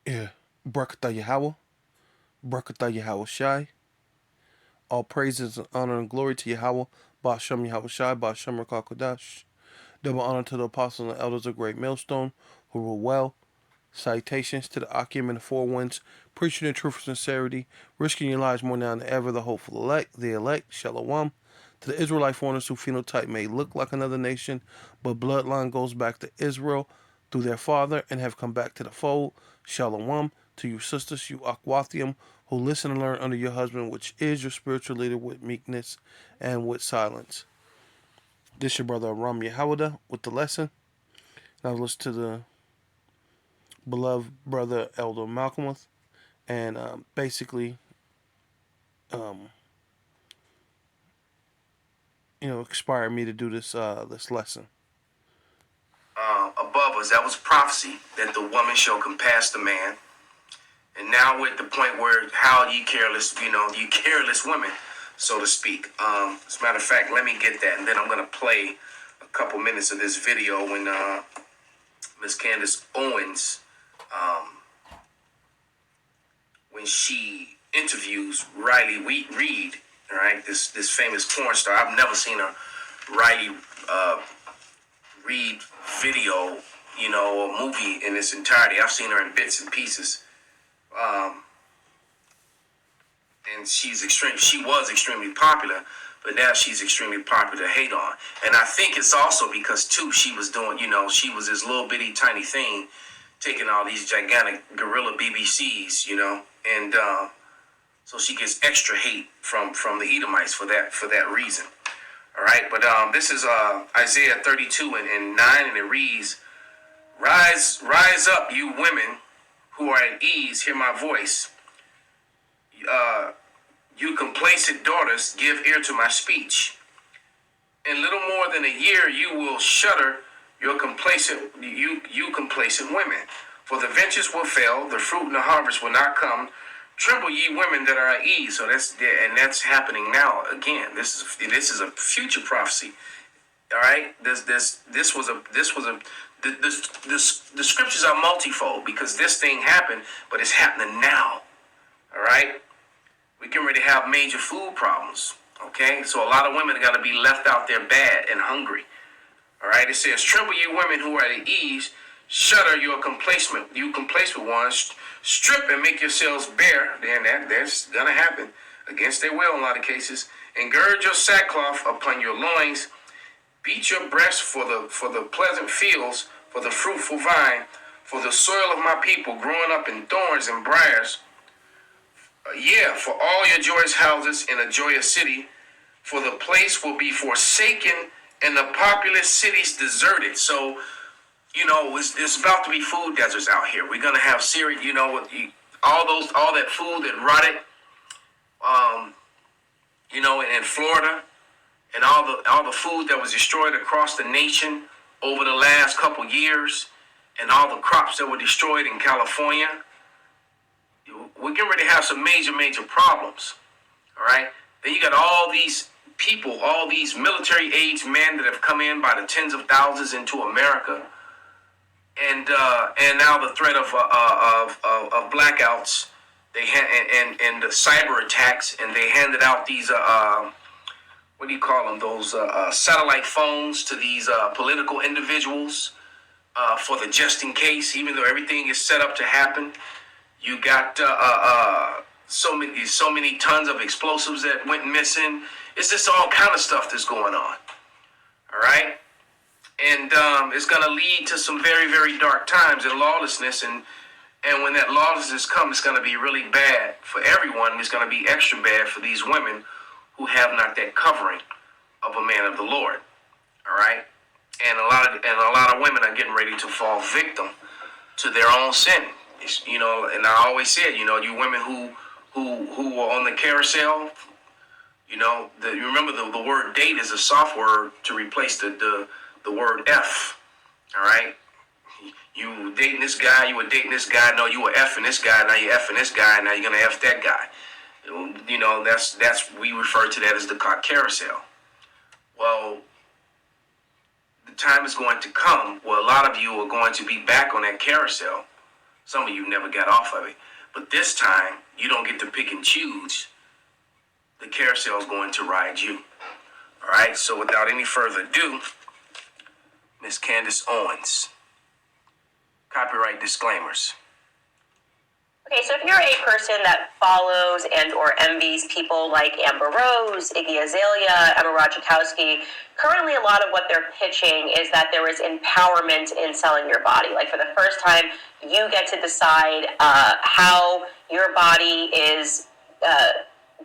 Yeah. Barakatah Yahweh. Barakatah Yahweh Shai. All praises, honor, and glory to Yahweh. Ba'ashem Yahweh Shai. Ba'ashem Rakakadash. Double honor to the apostles and elders of Great Millstone who rule well. Salutations to the Akim and the Four Winds, preaching the truth with sincerity, risking your lives more now than ever, the hopeful elect, Shalom. To the Israelite foreigners who phenotype may look like another nation, but bloodline goes back to Israel through their father and have come back to the fold, Shalom. To you sisters, you Akwathium, who listen and learn under your husband, which is your spiritual leader, with meekness and with silence. This your brother Ram Yehawada with the lesson. Now let's to the beloved brother Elder Malcolmuth, and basically, um, inspired me to do this lesson. Above us, that was prophecy that the woman shall compass the man. And now we're at the point where how ye careless, you careless women, so to speak. As a matter of fact, let me get that, and then I'm going to play a couple minutes of this video when Miss Candace Owens, when she interviews Riley Reid, all right, this famous porn star. I've never seen a Riley Reid video, or movie in its entirety. I've seen her in bits and pieces. And she was extremely popular, but now she's extremely popular to hate on. And I think it's also because too, she was doing, she was this little bitty tiny thing, taking all these gigantic gorilla BBCs, and so she gets extra hate from the Edomites for that reason. All right, but this is Isaiah 32 and 9, and it reads, Rise up, you women who are at ease, hear my voice. You complacent daughters, give ear to my speech. In little more than a year, you will shudder, you complacent women. For the ventures will fail, the fruit and the harvest will not come. Tremble, ye women that are at ease. So that's happening now again. This is a future prophecy. All right. The scriptures are multifold because this thing happened, but it's happening now. All right. We're getting ready to have major food problems. Okay. So a lot of women are going to be left out there bad and hungry. All right. It says, tremble, you women who are at ease. Shudder, you complacent ones. Strip and make yourselves bare. Then that's gonna happen against their will in a lot of cases. And gird your sackcloth upon your loins. Beat your breasts for the pleasant fields, for the fruitful vine, for the soil of my people growing up in thorns and briars. For all your joyous houses in a joyous city, for the place will be forsaken and the populous cities deserted. So, it's about to be food deserts out here. We're gonna have Syria, all that food that rotted, in Florida, and all the food that was destroyed across the nation over the last couple years, and all the crops that were destroyed in California. We're getting ready to have some major problems. All right. Then you got all these people, all these military-aged men that have come in by the tens of thousands into America. And now the threat of blackouts, and the cyber attacks, and they handed out these what do you call them? Those satellite phones to these political individuals for the just in case. Even though everything is set up to happen, you got so many tons of explosives that went missing. It's just all kind of stuff that's going on. All right. And it's going to lead to some very, very dark times and lawlessness. And when that lawlessness comes, it's going to be really bad for everyone. It's going to be extra bad for these women who have not that covering of a man of the Lord. All right. And a lot of women are getting ready to fall victim to their own sin. And I always said, you women who are on the carousel, you remember the word date is a soft word to replace the word F, all right? You were dating this guy, no, you were effing this guy, now you're effing this guy, now you're gonna F that guy. We refer to that as the carousel. Well, the time is going to come where a lot of you are going to be back on that carousel, Some of you never got off of it. But this time, you don't get to pick and choose. The carousel is going to ride you. All right, so without any further ado, Miss Candace Owens. Copyright disclaimers. Okay, so if you're a person that follows and or envies people like Amber Rose, Iggy Azalea, Emma Ratajkowski, currently a lot of what they're pitching is that there is empowerment in selling your body. Like for the first time, you get to decide how your body is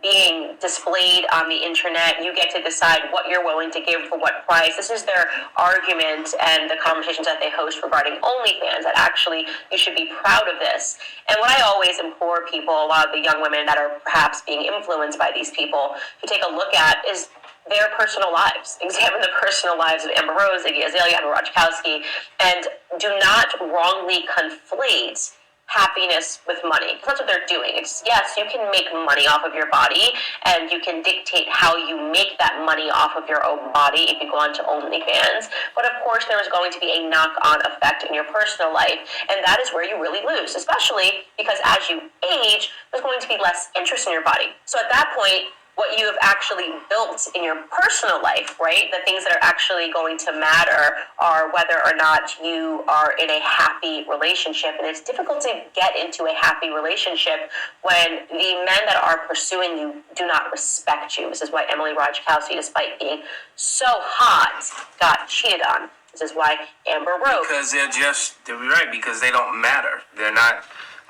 being displayed on the internet. You get to decide what you're willing to give for what price. This is their argument and the conversations that they host regarding OnlyFans, that actually you should be proud of this. And what I always implore people, a lot of the young women that are perhaps being influenced by these people, to take a look at is their personal lives. Examine the personal lives of Amber Rose, Iggy Azalea, Emma Ratajkowski, and do not wrongly conflate happiness with money. That's what they're doing. It's, yes, you can make money off of your body, and you can dictate how you make that money off of your own body if you go onto OnlyFans. But of course, there is going to be a knock-on effect in your personal life, and that is where you really lose, especially because as you age, there's going to be less interest in your body. So at that point, what you have actually built in your personal life, right? The things that are actually going to matter are whether or not you are in a happy relationship. And it's difficult to get into a happy relationship when the men that are pursuing you do not respect you. This is why Emily Ratajkowski, despite being so hot, got cheated on. This is why Amber Rose. Because they're right, because they don't matter. They're not.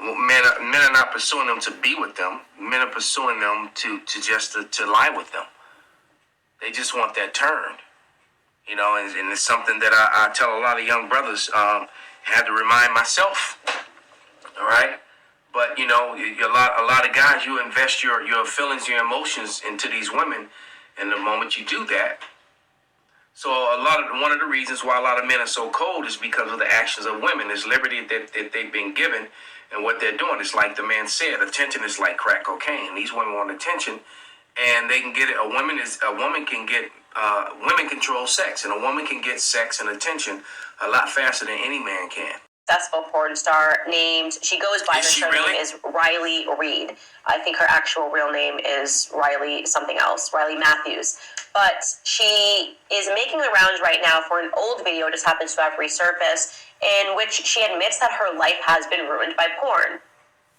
Men are not pursuing them to be with them. Men are pursuing them to lie with them. They just want that turn, you know. And it's something that I tell a lot of young brothers. Had to remind myself. All right, but you know, a lot of guys, you invest your feelings, your emotions into these women, and the moment you do that, so one of the reasons why a lot of men are so cold is because of the actions of women. There's liberty that they've been given. And what they're doing is, like the man said, attention is like crack cocaine. These women want attention, and they can get it. Women control sex, and a woman can get sex and attention a lot faster than any man can. Successful porn star named, she goes by, her surname is Riley Reid. I think her actual real name is Riley something else, Riley Matthews. But she is making the rounds right now for an old video, just happens to have resurfaced, in which she admits that her life has been ruined by porn.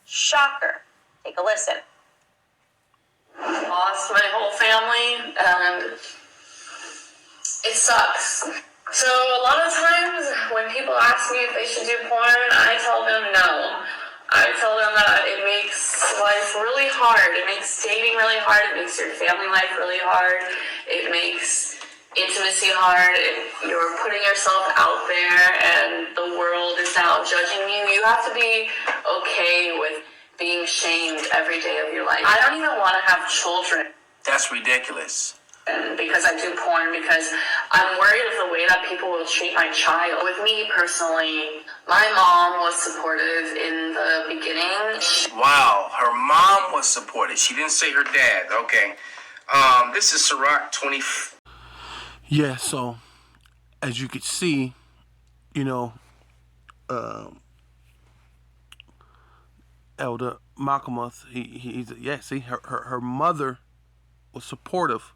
Shocker. Take a listen. Lost my whole family, and it sucks. So a lot of times when people ask me if they should do porn, I tell them no. I tell them that it makes life really hard. It makes dating really hard. It makes your family life really hard. It makes intimacy hard. You're putting yourself out there and the world is now judging you. You have to be okay with being shamed every day of your life. I don't even want to have children. That's ridiculous. Because I do porn, because I'm worried of the way that people will treat my child. With me personally, my mom was supportive in the beginning. Wow, her mom was supportive. She didn't say her dad. Okay. This is Ciroc 20. Yeah, so as you could see, you know, Elder Malcolmus, her mother was supportive.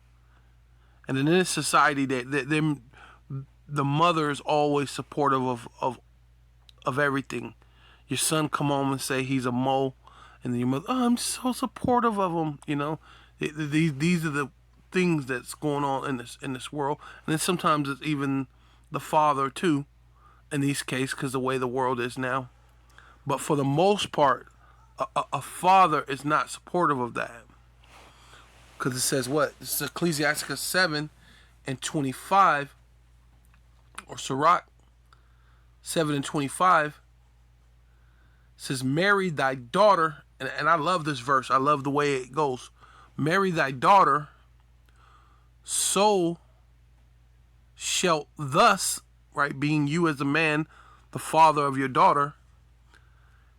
And in this society, the mother is always supportive of everything. Your son come home and say he's a mole, and then your mother, oh, I'm so supportive of him. You know, these are the things that's going on in this world. And then sometimes it's even the father too, in these cases, because the way the world is now. But for the most part, a father is not supportive of that. Because it says what? This is Ecclesiasticus 7:25, or Sirach 7:25. It says, marry thy daughter, and I love this verse. I love the way it goes. Marry thy daughter, so shalt thus, right, being you as a man, the father of your daughter,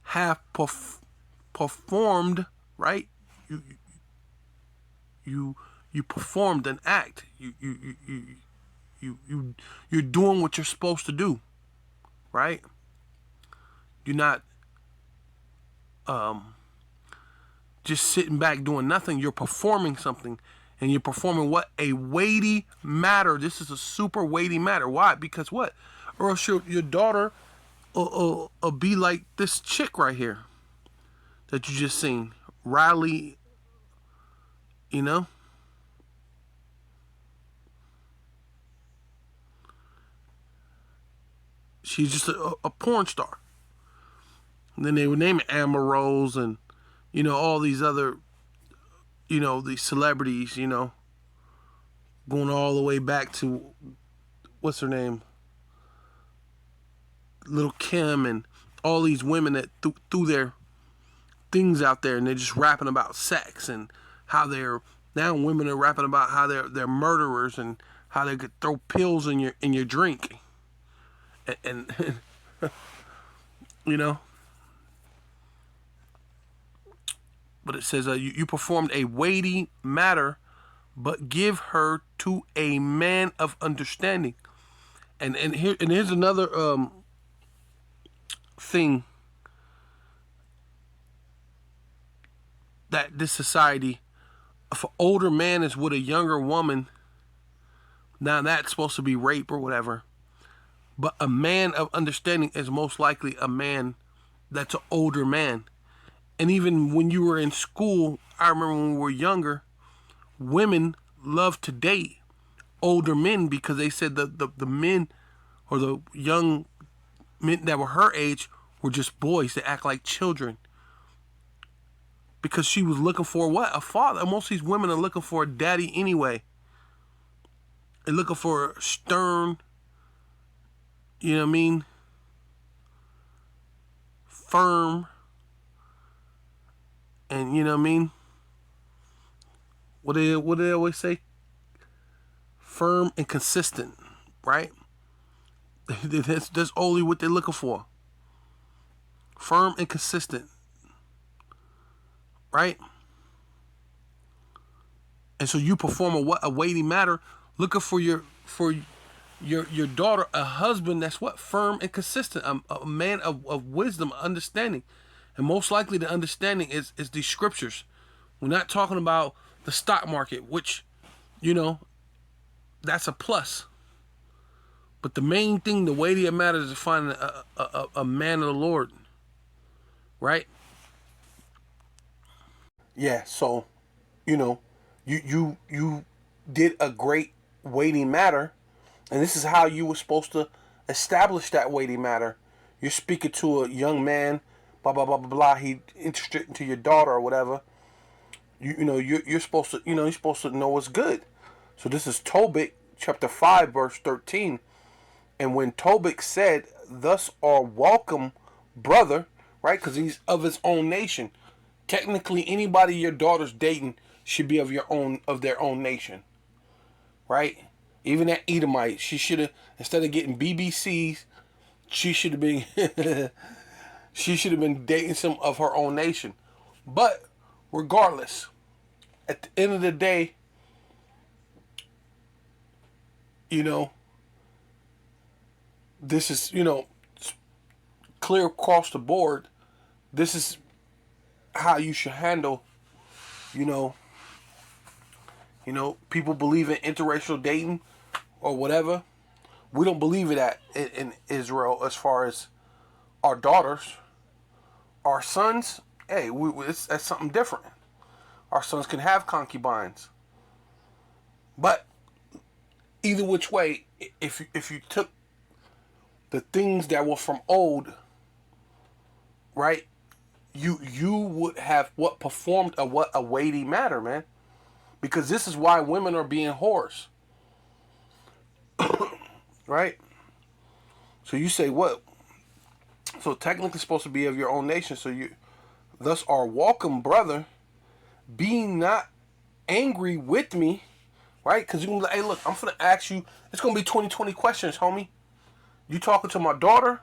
have performed, right? You performed an act. You're doing what you're supposed to do, right? You're not just sitting back doing nothing. You're performing something, and you're performing what? A weighty matter. This is a super weighty matter. Why? Because what? Or else your daughter will be like this chick right here that you just seen, Riley. You know, she's just a porn star. And then they would name it Amber Rose and, all these other, these celebrities, going all the way back to, what's her name? Little Kim and all these women that threw their things out there and they're just rapping about sex and how now women are rapping about how they're murderers and how they could throw pills in your drink. And But it says, you performed a weighty matter, but give her to a man of understanding. And here's another thing that this society, if an older man is with a younger woman, now that's supposed to be rape or whatever. But a man of understanding is most likely a man that's an older man. And even when you were in school, I remember when we were younger, women loved to date older men because they said the men or the young men that were her age were just boys that act like children. Because she was looking for what? A father. And most of these women are looking for a daddy anyway. They're looking for a stern, firm, and what do they always say? Firm and consistent, right? That's only what they're looking for. Firm and consistent, right? And so you perform a weighty matter, looking for your daughter a husband that's what? Firm and consistent, a man of wisdom, understanding. And most likely the understanding is the scriptures. We're not talking about the stock market, which, that's a plus. But the main thing, the weightier matter is to find a man of the Lord. Right? Yeah, so, you did a great weighty matter. And this is how you were supposed to establish that weighty matter. You're speaking to a young man, blah blah blah blah blah. He interested into your daughter or whatever. You're supposed to you're supposed to know what's good. So this is Tobit chapter 5 verse 13. And when Tobit said, "Thus are welcome, brother," right? Because he's of his own nation. Technically, anybody your daughter's dating should be of their own nation, right? Even that Edomite, she should have, instead of getting BBCs, she should have been dating some of her own nation. But regardless, at the end of the day, this is, clear across the board. This is how you should handle, people believe in interracial dating or whatever. We don't believe in that in Israel as far as our daughters. Our sons, hey, that's something different. Our sons can have concubines. But either which way, if you took the things that were from old, right, you would have performed a weighty matter, man. Because this is why women are being whores. Right? So you say what? So technically supposed to be of your own nation. So you thus are welcome, brother. Be not angry with me. Right? Because you're going to be like, hey, look, I'm going to ask you. It's going to be 20 questions, homie. You talking to my daughter?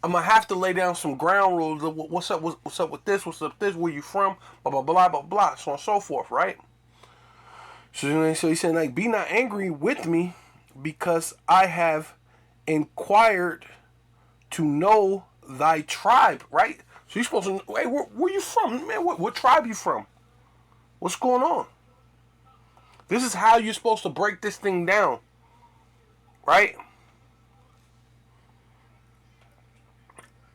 I'm going to have to lay down some ground rules. What's up with this? What's up with this? Where you from? Blah, blah, blah, blah, blah. So on and so forth, right? So he's saying, like, be not angry with me because I have inquired to know thy tribe, right? So you're supposed to know, hey, where you from, man? What tribe you from? What's going on? This is how you're supposed to break this thing down, right?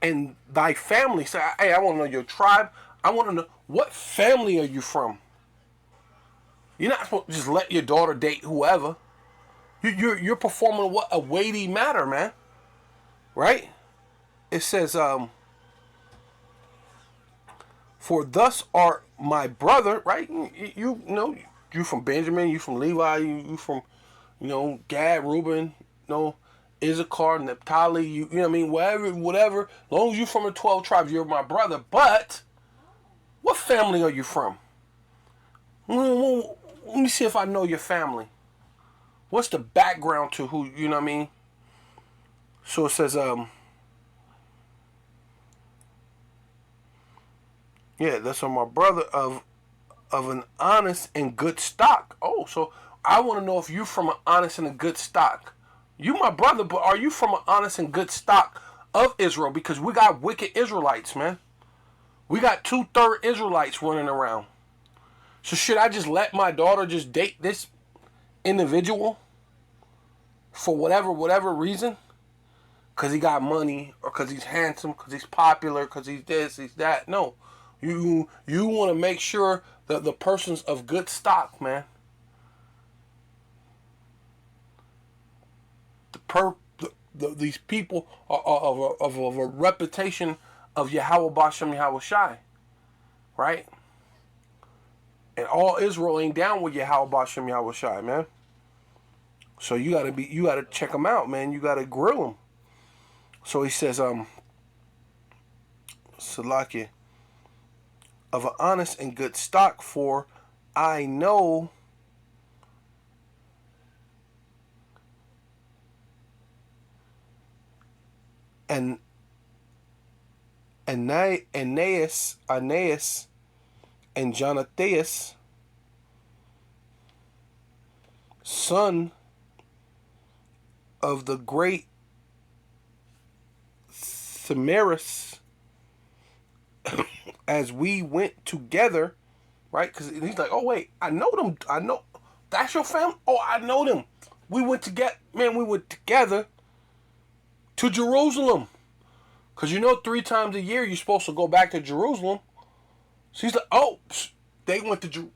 And thy family say, hey, I want to know your tribe. I want to know, what family are you from? You're not supposed to just let your daughter date whoever. You're performing what a weighty matter, man. Right? It says, for thus art my brother, right? You know, you from Benjamin, you from Levi, you from, Gad, Reuben, Issachar, Naphtali, you know what I mean? Whatever. As long as you're from the 12 tribes, you're my brother. But what family are you from? Let me see if I know your family. What's the background to who, you know what I mean? So it says, that's on my brother of an honest and good stock. Oh, so I want to know if you're from an honest and a good stock. You my brother, but are you from an honest and good stock of Israel? Because we got wicked Israelites, man. We got 2/3 Israelites running around. So should I just let my daughter just date this individual for whatever reason? Because he got money, or because he's handsome, because he's popular, because he's this, he's that. No. You want to make sure that the person's of good stock, man. These people are of a reputation of Yahweh Bashem Yahweh Shai, right? And all Israel ain't down with Yahweh Bashem Yahweh Shai, man. So you gotta check them out, man. You gotta grill them. So he says, Salakia, of an honest and good stock, for I know and Aeneas and Jonatheus, son of the great Themiris, as we went together, right? Because he's like, oh wait, I know them. I know that's your family. Oh, I know them. We went together, man. We went together to Jerusalem, because 3 times a year you're supposed to go back to Jerusalem. So he's like, oh, they went to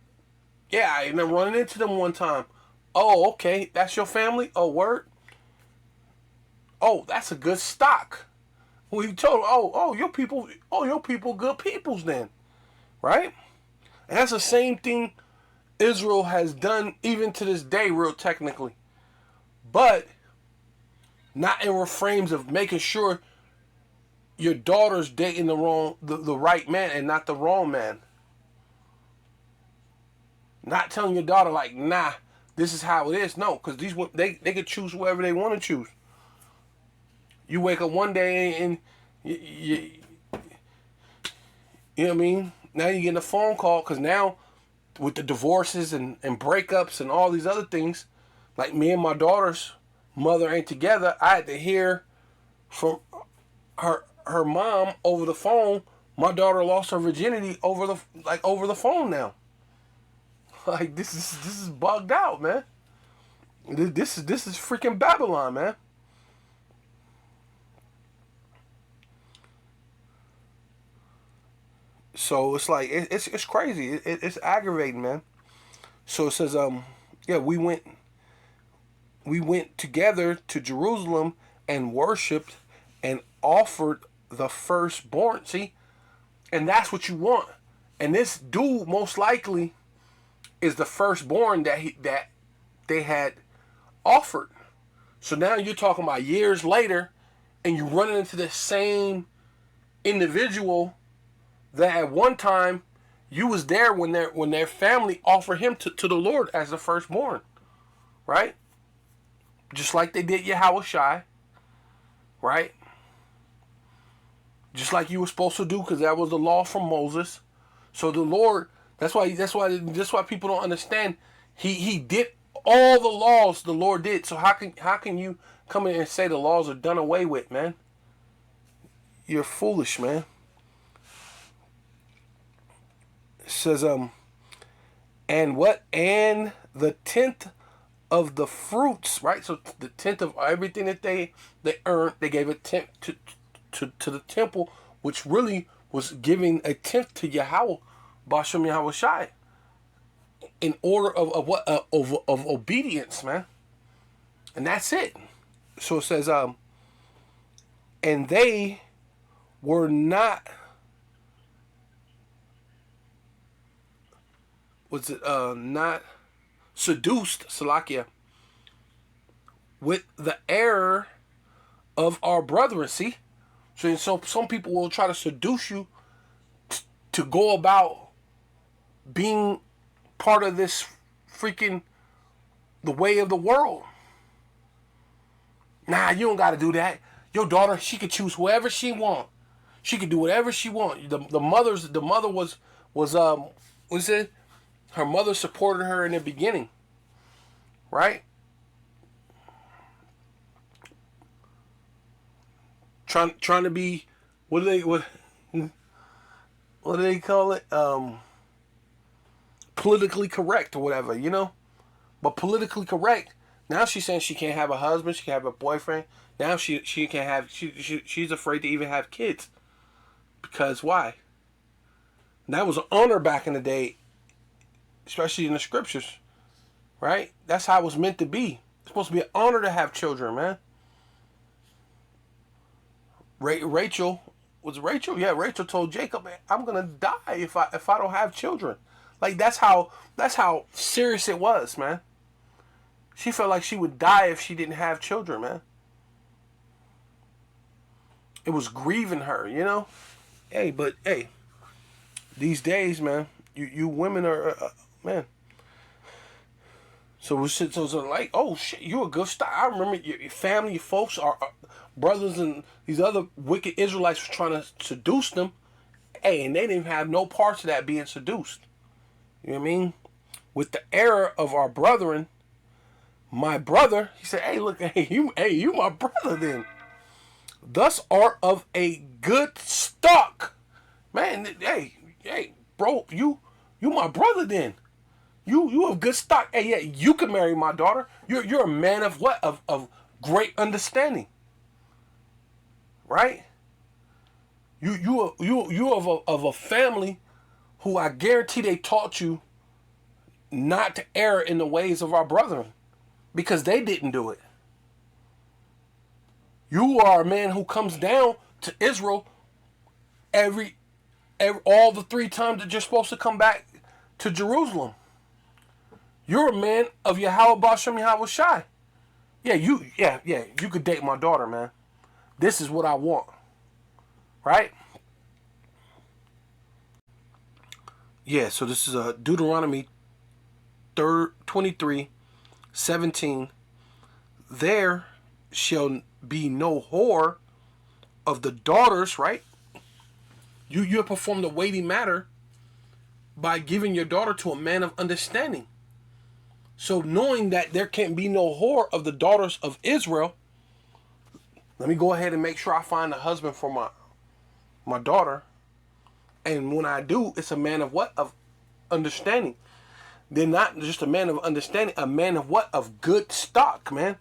yeah, I ended up running into them one time. Oh, okay, that's your family. Oh, word. Oh, that's a good stock. Well, he told him, your people, good peoples then, right? And that's the same thing Israel has done even to this day, real technically, but not in reframes of making sure your daughter's dating the right man and not the wrong man. Not telling your daughter like, nah, this is how it is. No, because they could choose whoever they want to choose. You wake up one day and you know what I mean? Now you're getting a phone call, because now with the divorces and breakups and all these other things, like me and my daughter's mother ain't together, I had to hear from her mom over the phone, my daughter lost her virginity over the phone now. Like this is bugged out, man. This is freaking Babylon, man. So it's like it's crazy. It's aggravating, man. So it says, we went together to Jerusalem and worshipped and offered the firstborn. See, and that's what you want. And this dude most likely is the firstborn that they had offered. So now you're talking about years later, and you're running into the same individual that at one time you was there when their family offered him to the Lord as the firstborn, right? Just like they did Yahweh Shai, right? Just like you were supposed to do, because that was the law from Moses. So the Lord, that's why people don't understand. He did all the laws the Lord did. So how can you come in and say the laws are done away with, man? You're foolish, man. says, and what? And the 10th of the fruits, right? So the 10th of everything that they earned, they gave a 10th to the temple, which really was giving a 10th to Yahweh, Bashem Yahweh Shai, in order of what? Of obedience, man. And that's it. So it says, and they were not, was it not seduced, Salakia, with the error of our brethren. See? So some people will try to seduce you to go about being part of this freaking the way of the world. Nah, you don't got to do that. Your daughter, she could choose whoever she want. She could do whatever she want. The mother was what's it? Her mother supported her in the beginning, right? Trying to be, what do they call it? Politically correct or whatever, you know? But politically correct. Now she's saying she can't have a husband, she can't have a boyfriend. Now she can't have, she's afraid to even have kids. Because why? And that was an honor back in the day, especially in the scriptures, right? That's how it was meant to be. It's supposed to be an honor to have children, man. Rachel, was it Rachel? Yeah, Rachel told Jacob, man, I'm gonna die if I don't have children. Like that's how serious it was, man. She felt like she would die if she didn't have children, man. It was grieving her, you know. Hey, these days, man, you women are, man. So it's like, oh shit, you a good stock. I remember your family, your folks, are brothers, and these other wicked Israelites were trying to seduce them. Hey, and they didn't have no parts of that being seduced. You know what I mean? With the error of our brethren, my brother, he said, hey, look, hey, you my brother then. Thus art of a good stock. Man, hey, bro, you my brother then. You have good stock. Hey, yeah, you can marry my daughter. You're a man of what? Of great understanding. Right? You of a family who I guarantee they taught you not to err in the ways of our brethren, because they didn't do it. You are a man who comes down to Israel every all the 3 times that you're supposed to come back to Jerusalem. You're a man of Yahweh Bashem Yahweh Shai. Yeah, you could date my daughter, man. This is what I want. Right? Yeah, so this is Deuteronomy 23:17. There shall be no whore of the daughters, right? You have performed a weighty matter by giving your daughter to a man of understanding. So knowing that there can't be no whore of the daughters of Israel, let me go ahead and make sure I find a husband for my daughter. And when I do, it's a man of what? Of understanding. They're not just a man of understanding, a man of what? Of good stock, man.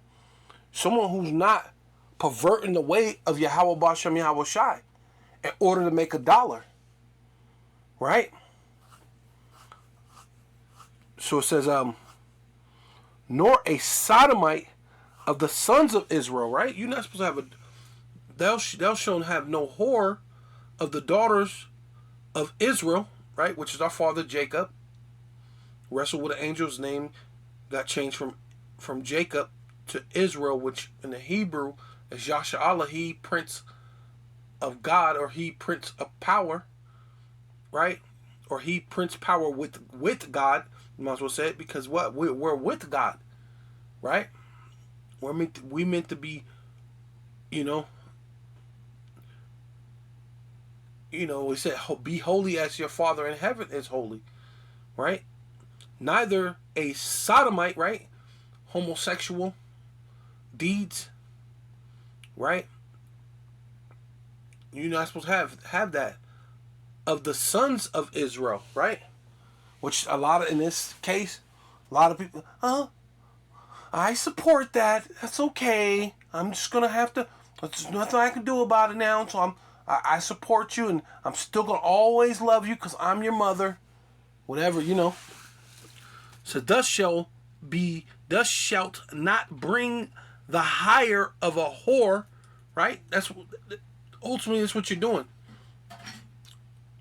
Someone who's not perverting the way of Yahweh Bashem Yahweh Shai in order to make $1. Right? So it says, nor a sodomite of the sons of Israel, right? You're not supposed to have thou shalt have no whore of the daughters of Israel, right? Which is our father Jacob. Wrestled with an angel's name, got changed from Jacob to Israel, which in the Hebrew is Yasha'Allah, he prince of God, or he prince of power, right? Or he prince power with God. You might as well say it, because what? We're with God, right? We meant to be, we said, be holy as your Father in heaven is holy, right? Neither a sodomite, right? Homosexual deeds, right? You're not supposed to have that of the sons of Israel, right? which a lot of, in this case, a lot of people, I support that. That's okay. I'm just gonna have to. There's nothing I can do about it now. So I support you, and I'm still gonna always love you because I'm your mother. Whatever, you know. So thus shalt not bring the hire of a whore, right? Ultimately that's what you're doing.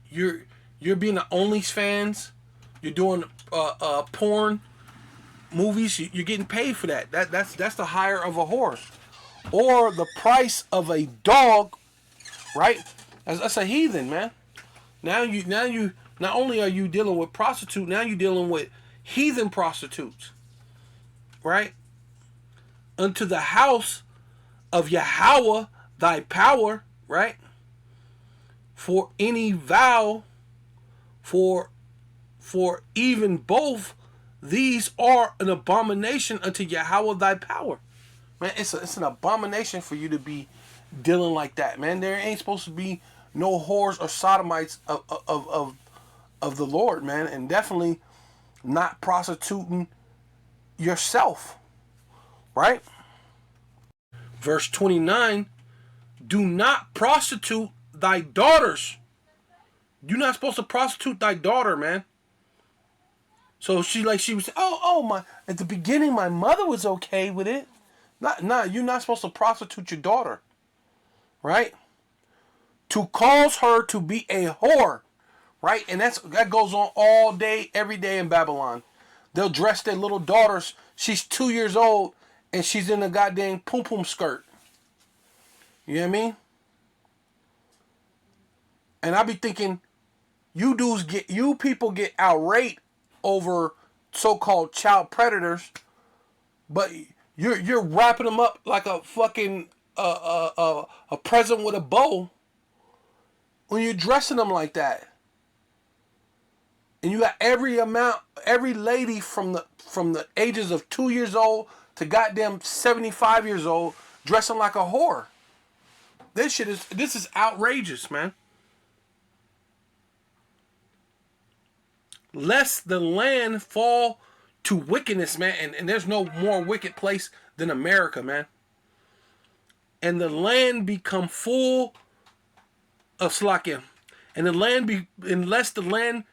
You're being the OnlyFans. You're doing porn movies. You're getting paid for that. That's the hire of a whore, or the price of a dog, right? That's a heathen, man. Now you not only are you dealing with prostitute, now you're dealing with heathen prostitutes, right? Unto the house of Yahweh thy power, right? For any vow, for even both these are an abomination unto Yahweh thy power. Man, it's an abomination for you to be dealing like that, man. There ain't supposed to be no whores or sodomites of the Lord, man, and definitely not prostituting yourself, right? Verse 29, do not prostitute thy daughters. You're not supposed to prostitute thy daughter, man. So she was, my, at the beginning my mother was okay with it. You're not supposed to prostitute your daughter, right? To cause her to be a whore, right? And that goes on all day, every day in Babylon. They'll dress their little daughters. She's 2 years old and she's in a goddamn pum pum skirt. You know what I mean? And I be thinking, you people get irate over so-called child predators, but you're wrapping them up like a fucking a present with a bow when you're dressing them like that. And you got every lady from the ages of 2 years old to goddamn 75 years old dressing like a whore. This is outrageous, man. Lest the land fall to wickedness, man. And there's no more wicked place than America, man. And the land become full of slakia. And lest the land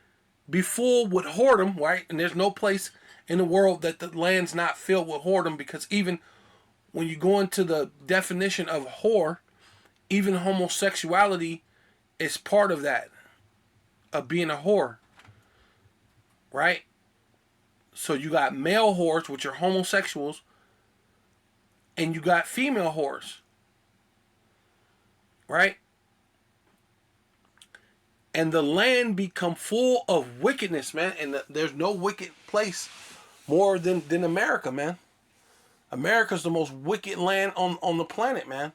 be full with whoredom, right? And there's no place in the world that the land's not filled with whoredom, because even when you go into the definition of whore, even homosexuality is part of that, of being a whore. Right? So you got male whores, which are homosexuals, and you got female whores. Right? And the land become full of wickedness, man. And there's no wicked place more than America, man. America's the most wicked land on the planet, man.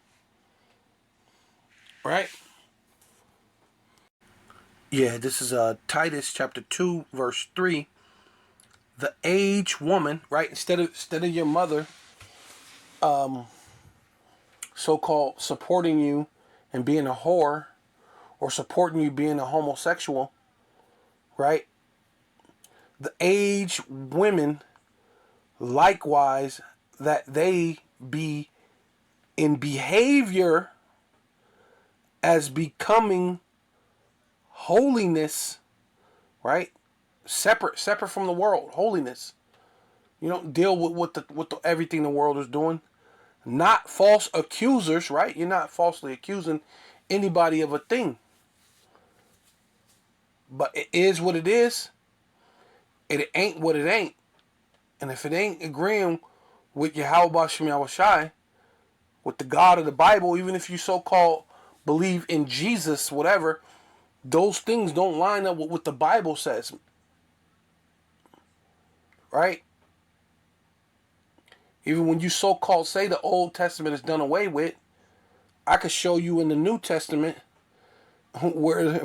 Right? Yeah, this is Titus chapter 2, verse 3. The aged woman, right? Instead of your mother so-called supporting you and being a whore, or supporting you being a homosexual, right? The aged women, likewise, that they be in behavior as becoming holiness, right? Separate from the world, holiness. You don't deal with everything the world is doing. Not false accusers, right? You're not falsely accusing anybody of a thing. But it is what it is. It ain't what it ain't. And if it ain't agreeing with Yahweh Shem Yahushai, with the God of the Bible, even if you so-called believe in Jesus, whatever, those things don't line up with what the Bible says. Right? Even when you so-called say the Old Testament is done away with, I could show you in the New Testament where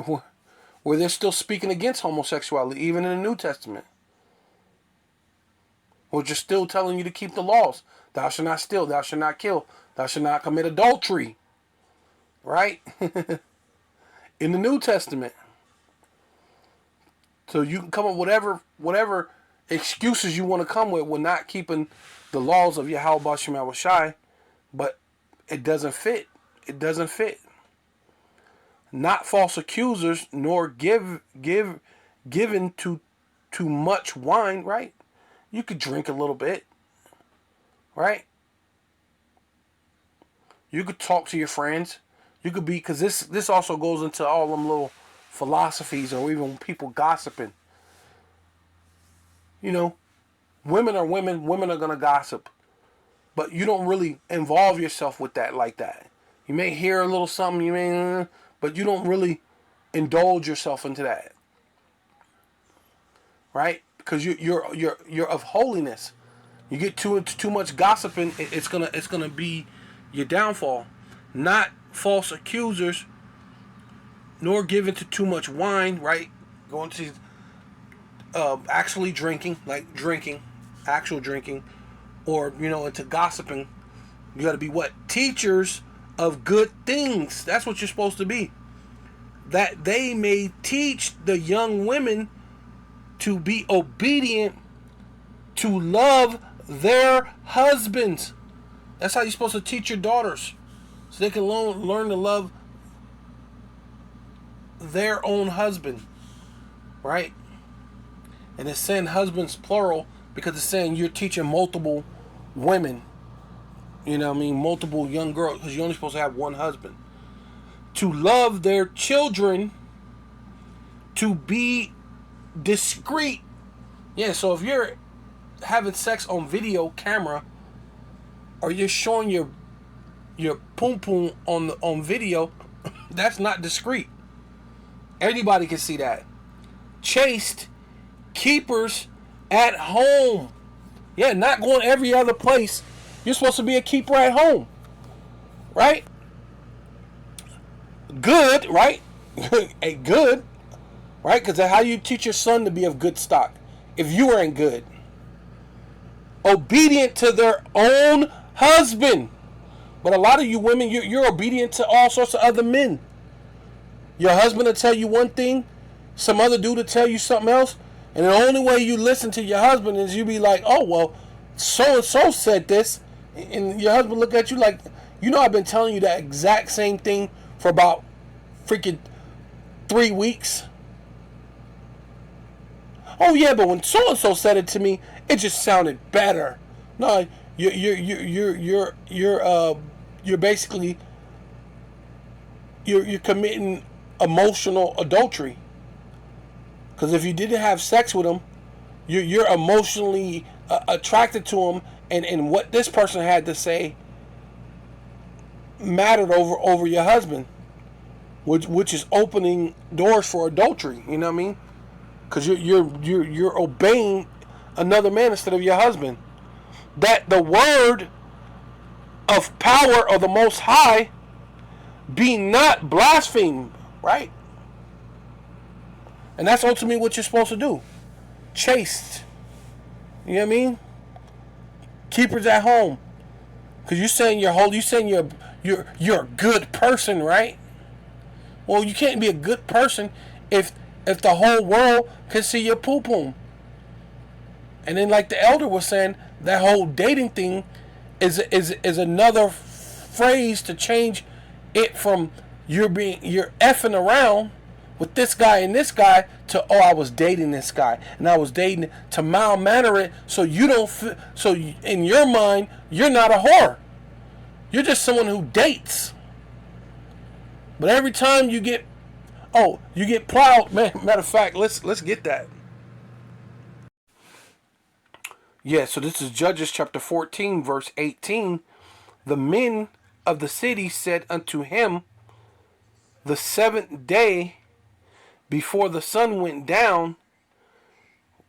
they're still speaking against homosexuality, even in the New Testament. Which are still telling you to keep the laws. Thou shalt not steal, thou shalt not kill, thou shalt not commit adultery. Right? In the New Testament. So you can come up with whatever excuses you want to come with not keeping the laws of Yahweh Bashim Yahushai, but it doesn't fit. It doesn't fit. Not false accusers, nor given to too much wine, right? You could drink a little bit, right? You could talk to your friends. You could be, because this also goes into all them little philosophies or even people gossiping. You know, women are women. Women are going to gossip. But you don't really involve yourself with that like that. You may hear a little something, but you don't really indulge yourself into that. Right? Because you're of holiness. You get too much gossiping, it's gonna be your downfall. Not false accusers, nor given to too much wine, right? Going to actually drinking, actual drinking, or into gossiping. You got to be what? Teachers of good things. That's what you're supposed to be. That they may teach the young women to be obedient, to love their husbands. That's how you're supposed to teach your daughters, so they can learn to love their own husband, right? And it's saying husbands plural because it's saying you're teaching multiple women, multiple young girls, because you're only supposed to have one husband. To love their children, to be discreet. Yeah, so if you're having sex on video camera, or you're showing your poom poom on video, that's not discreet. Anybody can see that. Chaste keepers at home. Yeah, not going every other place. You're supposed to be a keeper at home, right? Good, right? A good, right? Because that's how you teach your son to be of good stock. If you aren't good, obedient to their own husband. But a lot of you women, you're obedient to all sorts of other men. Your husband will tell you one thing, some other dude will tell you something else, and the only way you listen to your husband is you be like, oh, well, so-and-so said this, and your husband look at you like, I've been telling you that exact same thing for about freaking 3 weeks. Oh yeah, but when so-and-so said it to me, it just sounded better. No, you're basically you're committing emotional adultery. Because if you didn't have sex with him, you're emotionally attracted to him, and what this person had to say mattered over your husband, which is opening doors for adultery. You know what I mean? Because you're obeying another man instead of your husband. That the word of power of the Most High be not blasphemed, right? And that's ultimately what you're supposed to do. Chaste. You know what I mean? Keepers at home. Because you're saying you're holy. You're saying you're a good person, right? Well, you can't be a good person if the whole world can see your poo-poo. And then, like the elder was saying, that whole dating thing is another phrase to change it from you're effing around with this guy and this guy to, oh, I was dating this guy and I was dating, to mild manner it so you don't so in your mind you're not a whore. You're just someone who dates. But every time you get plowed, man, matter of fact, let's get that. Yeah, so this is Judges chapter 14, verse 18. The men of the city said unto him, the seventh day before the sun went down,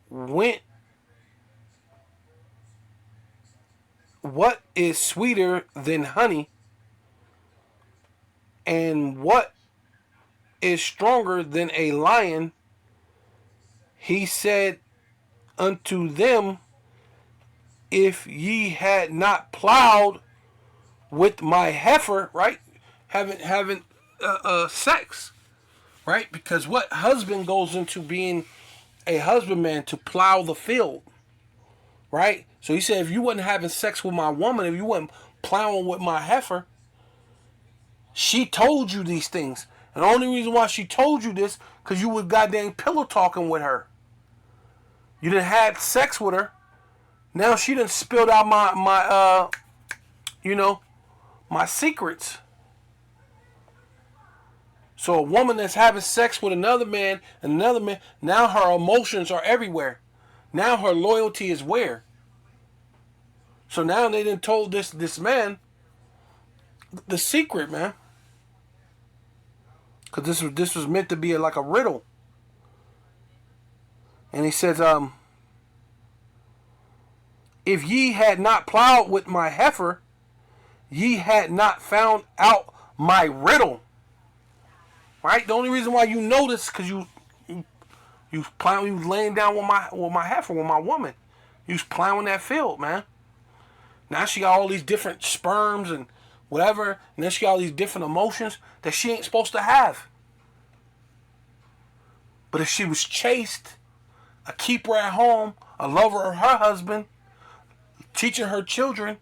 what is sweeter than honey, and what is stronger than a lion? He said unto them, if ye had not plowed with my heifer, right? Having sex, right? Because what husband goes into being a husbandman to plow the field, right? So he said, if you wasn't having sex with my woman, if you wasn't plowing with my heifer, she told you these things. And the only reason why she told you this, because you was goddamn pillow talking with her. You done had sex with her. Now she done spilled out my secrets. So a woman that's having sex with another man, now her emotions are everywhere. Now her loyalty is where? So now they done told this man the secret, man. Because this was meant to be like a riddle. And he says, if ye had not plowed with my heifer, ye had not found out my riddle. Right? The only reason why you know this because you plowing, you was laying down with my heifer, with my woman. You was plowing that field, man. Now she got all these different sperms and whatever, and then she got all these different emotions that she ain't supposed to have. But if she was chaste, a keeper at home, a lover of her husband, teaching her children,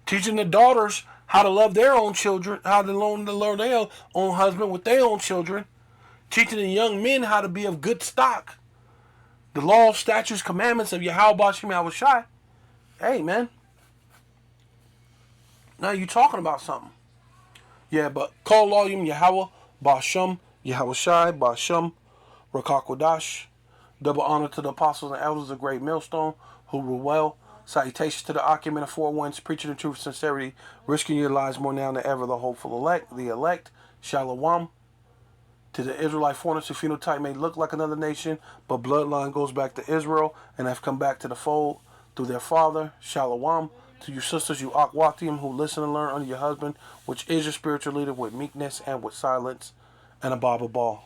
teaching the daughters how to love their own children, how to love their own husband with their own children, teaching the young men how to be of good stock, the law, statutes, commandments of Yahweh Bashim Yahushai. Hey, man. Now you talking about something. Yeah, but call Volume Yahweh Bashim Yahushai Bashim Rakakwadash. Double honor to the apostles and elders of Great Millstone who rule well. Salutations to the occupant of four winds, preaching the truth and sincerity, risking your lives more now than ever, the hopeful elect, the elect. Shalom. To the Israelite foreigners whose phenotype may look like another nation, but bloodline goes back to Israel and have come back to the fold through their father. Shalom. To you sisters, you Akwatim, who listen and learn under your husband, which is your spiritual leader, with meekness and with silence, and a Baba Ball.